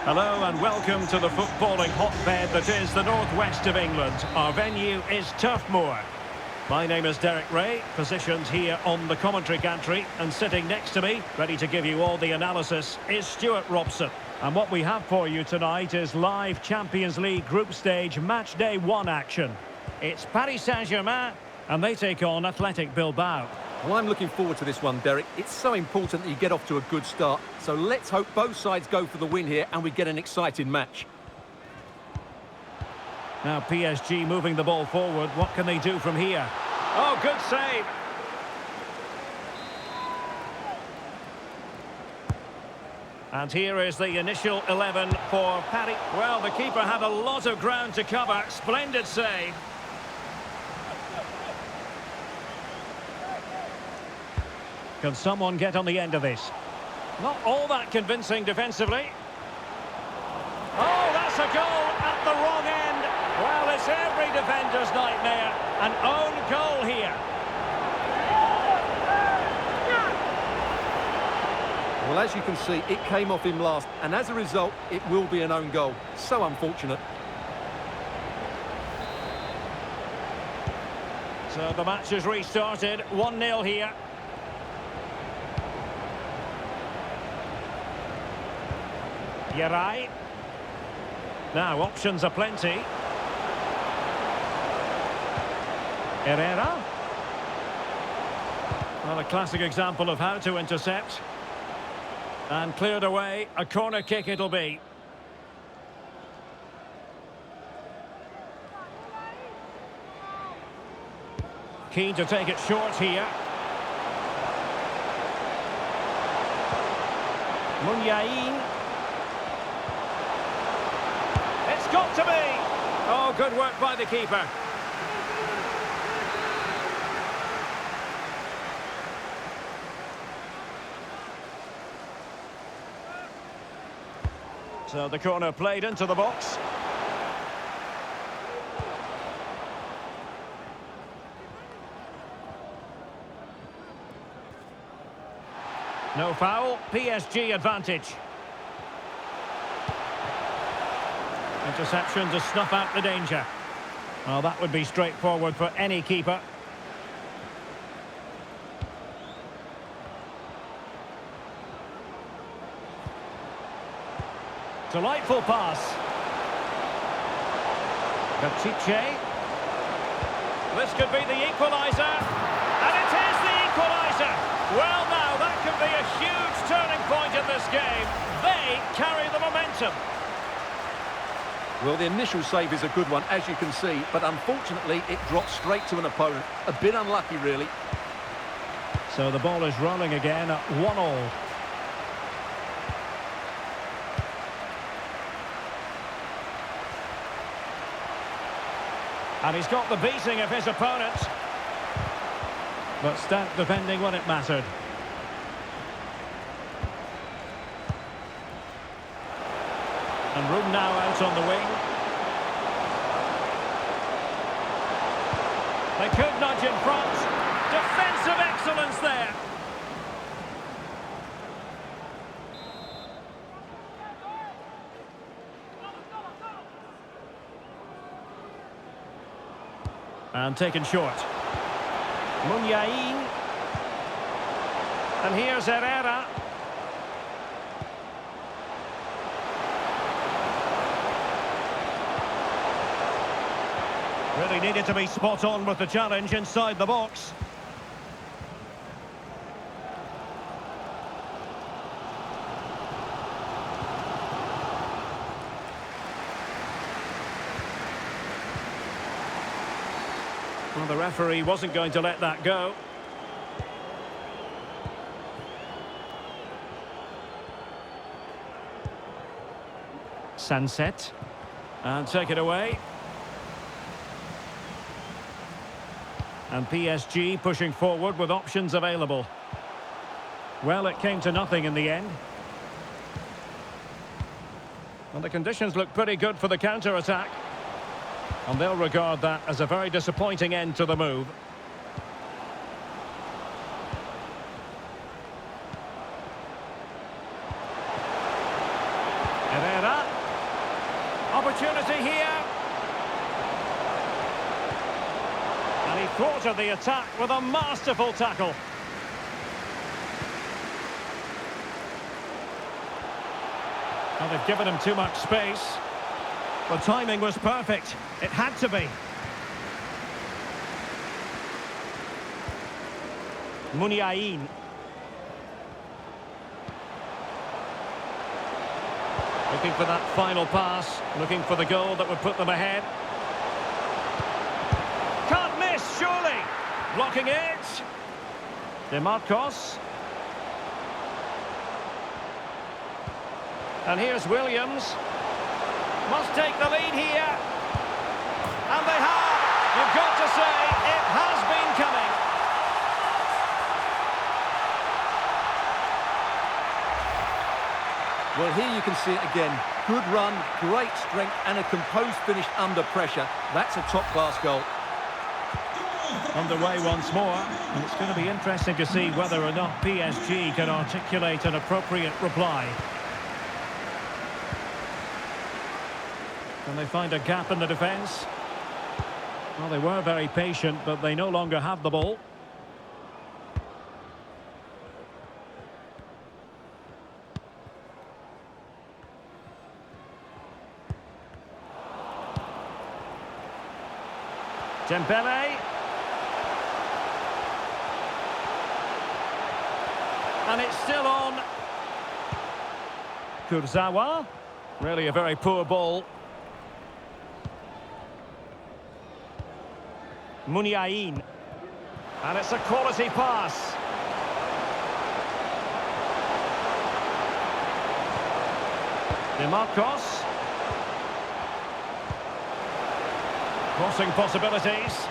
Hello and welcome to the footballing hotbed that is the northwest of England. Our venue is Turf Moor. My name is Derek Ray, positioned here on the commentary gantry, and sitting next to me, ready to give you all the analysis, is Stuart Robson. And what we have for you tonight is live Champions League group stage match day 1 action. It's Paris Saint-Germain and they take on Athletic Bilbao. Well, I'm looking forward to this one, Derek. It's so important that you get off to a good start. So let's hope both sides go for the win here and we get an exciting match. Now PSG moving the ball forward. What can they do from here? Oh, good save. And here is the initial 11 for Paris. Well, the keeper had a lot of ground to cover. Splendid save. Can someone get on the end of this? Not all that convincing defensively. Oh, that's a goal at the wrong end. Well, it's every defender's nightmare. An own goal here. Well, as you can see, it came off him last, and as a result, it will be an own goal. So unfortunate. So the match is restarted. 1-0 here. Yerai. Now, options are plenty. Herrera. Well, a classic example of how to intercept. And cleared away. A corner kick it'll be. Keen to take it short here. Munyain. It's got to be! Oh, good work by the keeper. So the corner played into the box. No foul, PSG advantage. Interception to snuff out the danger. Well, that would be straightforward for any keeper. Delightful pass. Kacice. This could be the equaliser. And it is the equaliser. Well, now, that could be a huge turning point in this game. They carry the momentum. Well, the initial save is a good one, as you can see, but unfortunately it dropped straight to an opponent. A bit unlucky, really. So the ball is rolling again at 1-1. And he's got the beating of his opponent. But stout defending when it mattered. And room now out on the wing. They could nudge in front. Defensive excellence there. And taken short. Munyain. And here's Herrera. Really needed to be spot on with the challenge inside the box. Well, the referee wasn't going to let that go. Sunset. And take it away. And PSG pushing forward with options available. Well, it came to nothing in the end. Well, the conditions look pretty good for the counter-attack. And they'll regard that as a very disappointing end to the move. Herrera. Opportunity here. And he thwarted the attack with a masterful tackle. Well, they've given him too much space. The timing was perfect. It had to be. Muniain. Looking for that final pass, looking for the goal that would put them ahead. Can't miss, surely. Blocking it. DeMarcos. And here's Williams. Must take the lead here. And they have. You've got to say, it has been coming. Well, here you can see it again. Good run, great strength, and a composed finish under pressure. That's a top-class goal. Underway once more, and it's going to be interesting to see whether or not PSG can articulate an appropriate reply. Can they find a gap in the defence? Well, they were very patient, but they no longer have the ball. Dembele. And it's still on. Kurzawa. Really a very poor ball. Muniain. And it's a quality pass. DeMarcos. Crossing possibilities.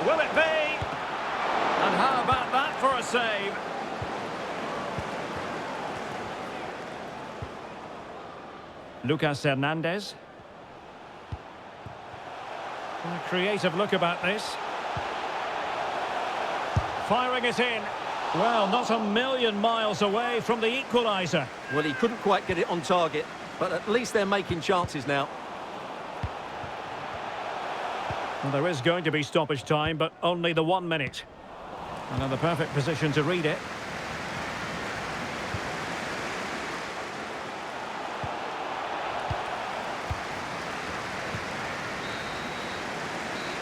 Will it be? And how about that for a save? Lucas Hernandez. A creative look about this. Firing it in. Well, not a million miles away from the equaliser. Well, he couldn't quite get it on target, but at least they're making chances now. Well, there is going to be stoppage time, but only the 1 minute. And in the perfect position to read it.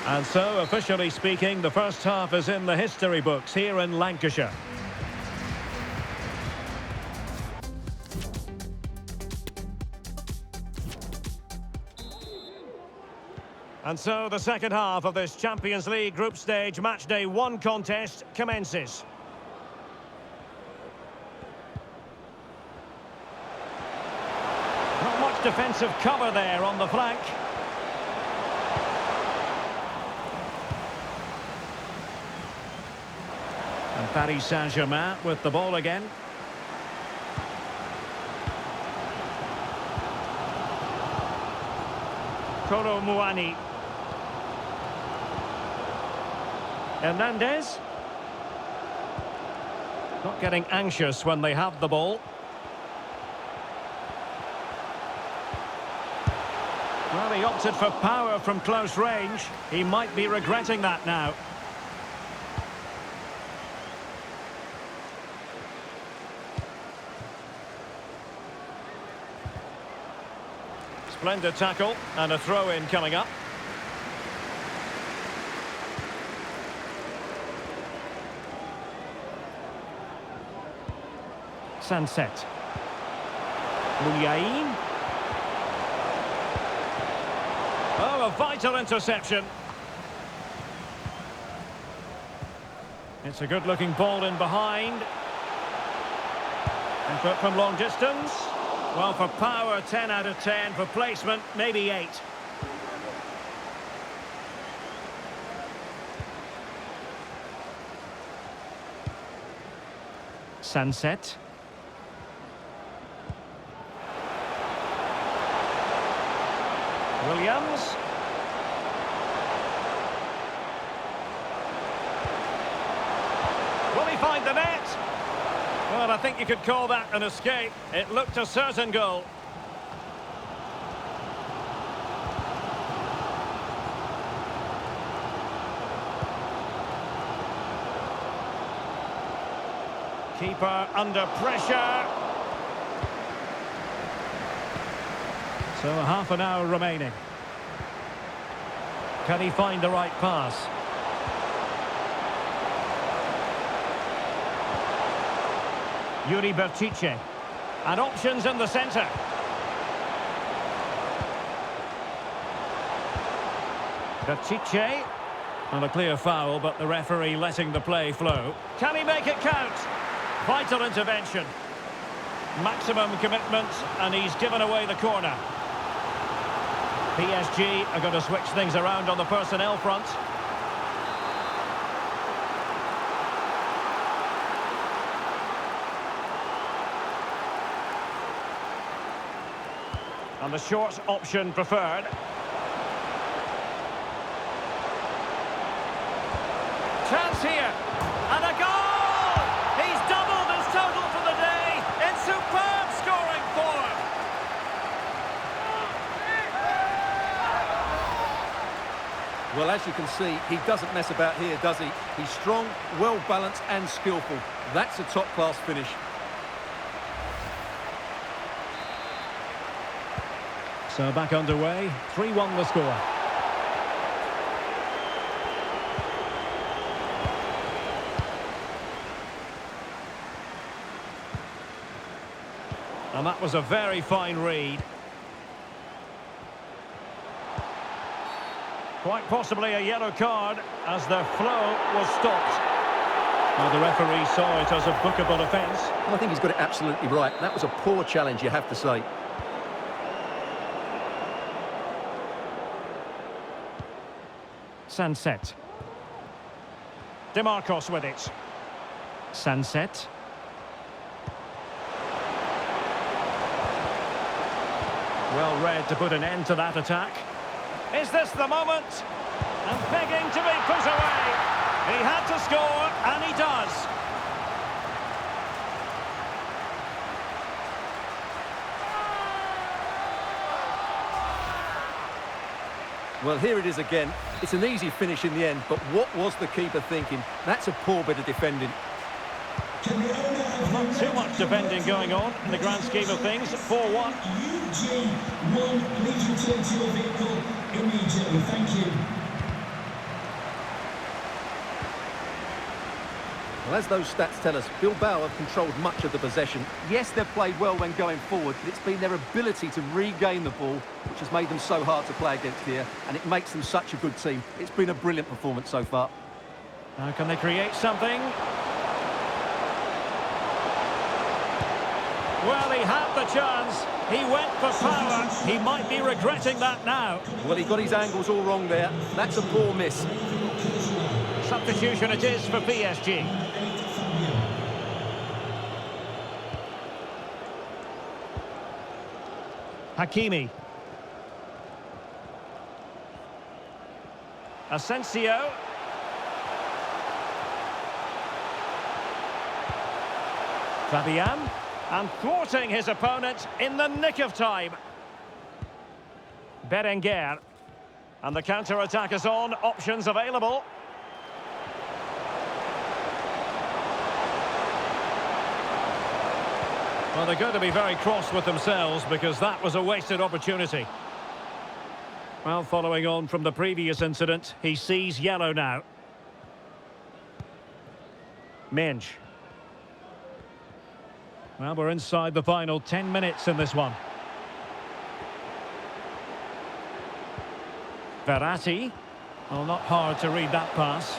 And so, officially speaking, the first half is in the history books here in Lancashire. And so the second half of this Champions League group stage matchday 1 contest commences. Not much defensive cover there on the flank. And Paris Saint-Germain with the ball again. Kolo Muani. Hernandez. Not getting anxious when they have the ball. Well, he opted for power from close range. He might be regretting that now. Splendid tackle and a throw-in coming up. Sunset. Muniain. Oh, a vital interception. It's a good-looking ball in behind. Effort from long distance. Well, for power, 10 out of 10. For placement, maybe 8. Sunset. Williams. Will he find the net? Well, I think you could call that an escape. It looked a certain goal. Keeper under pressure. So half an hour remaining. Can he find the right pass? Yuri Berchiche. And options in the centre. Berchiche. And a clear foul, but the referee letting the play flow. Can he make it count? Vital intervention. Maximum commitment, and he's given away the corner. PSG are going to switch things around on the personnel front. And the short option preferred. Chance here, and a goal! He's doubled his total for the day in superb scoring form. Well, as you can see, he doesn't mess about here, does he? He's strong, well-balanced and skillful. That's a top-class finish. So back underway, 3-1 the score. And that was a very fine read. Quite possibly a yellow card as the flow was stopped. Now the referee saw it as a bookable offence. Well, I think he's got it absolutely right. That was a poor challenge, you have to say. Sunset. DeMarcos with it. Sunset. Well read to put an end to that attack. Is this the moment? And begging to be put away. He had to score, and he does. Well, here it is again. It's an easy finish in the end, but what was the keeper thinking? That's a poor bit of defending. Not too much defending going on in the grand scheme of things. 4-1. UG1, please return to your vehicle immediately. Thank you. Well, as those stats tell us, Bilbao have controlled much of the possession. Yes, they've played well when going forward, but it's been their ability to regain the ball which has made them so hard to play against here, and it makes them such a good team. It's been a brilliant performance so far. Now can they create something? Well, he had the chance. He went for power. He might be regretting that now. Well, he got his angles all wrong there. That's a poor miss. Substitution it is for PSG. Hakimi. Asensio. Fabian. And thwarting his opponent in the nick of time. Berenguer. And the counter-attack is on. Options available. Well, they're going to be very cross with themselves because that was a wasted opportunity. Well, following on from the previous incident, he sees yellow now. Minge. Well, we're inside the final 10 minutes in this one. Verratti. Well, not hard to read that pass.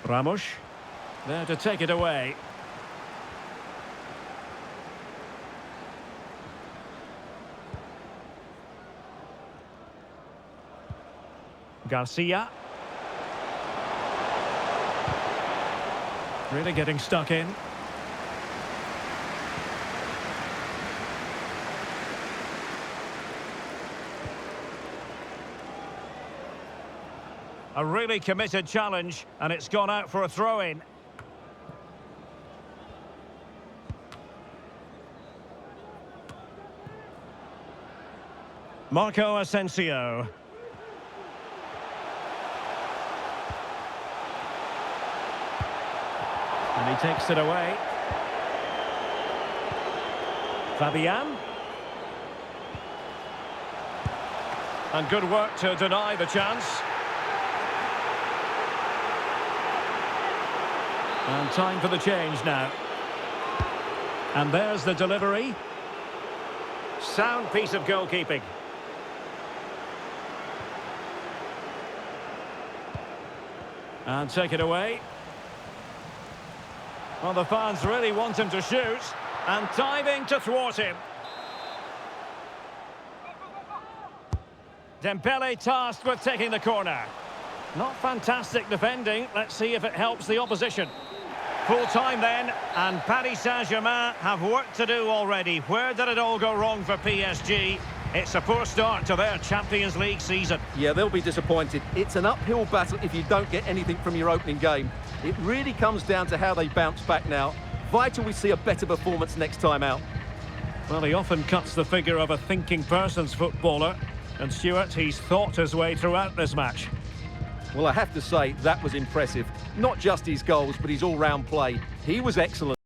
Ramos. There to take it away. Garcia. Really getting stuck in. A really committed challenge, and it's gone out for a throw-in. Marco Asensio. And he takes it away. Fabian. And good work to deny the chance. And time for the change now. And there's the delivery. Sound piece of goalkeeping. And take it away. Well, the fans really want him to shoot. And diving to thwart him. Dembele tasked with taking the corner. Not fantastic defending. Let's see if it helps the opposition. Full time then, and Paris Saint-Germain have work to do already. Where did it all go wrong for PSG? It's a poor start to their Champions League season. Yeah, they'll be disappointed. It's an uphill battle if you don't get anything from your opening game. It really comes down to how they bounce back now. Vital we see a better performance next time out. Well, he often cuts the figure of a thinking person's footballer. And Stuart, he's thought his way throughout this match. Well, I have to say, that was impressive. Not just his goals, but his all-round play. He was excellent.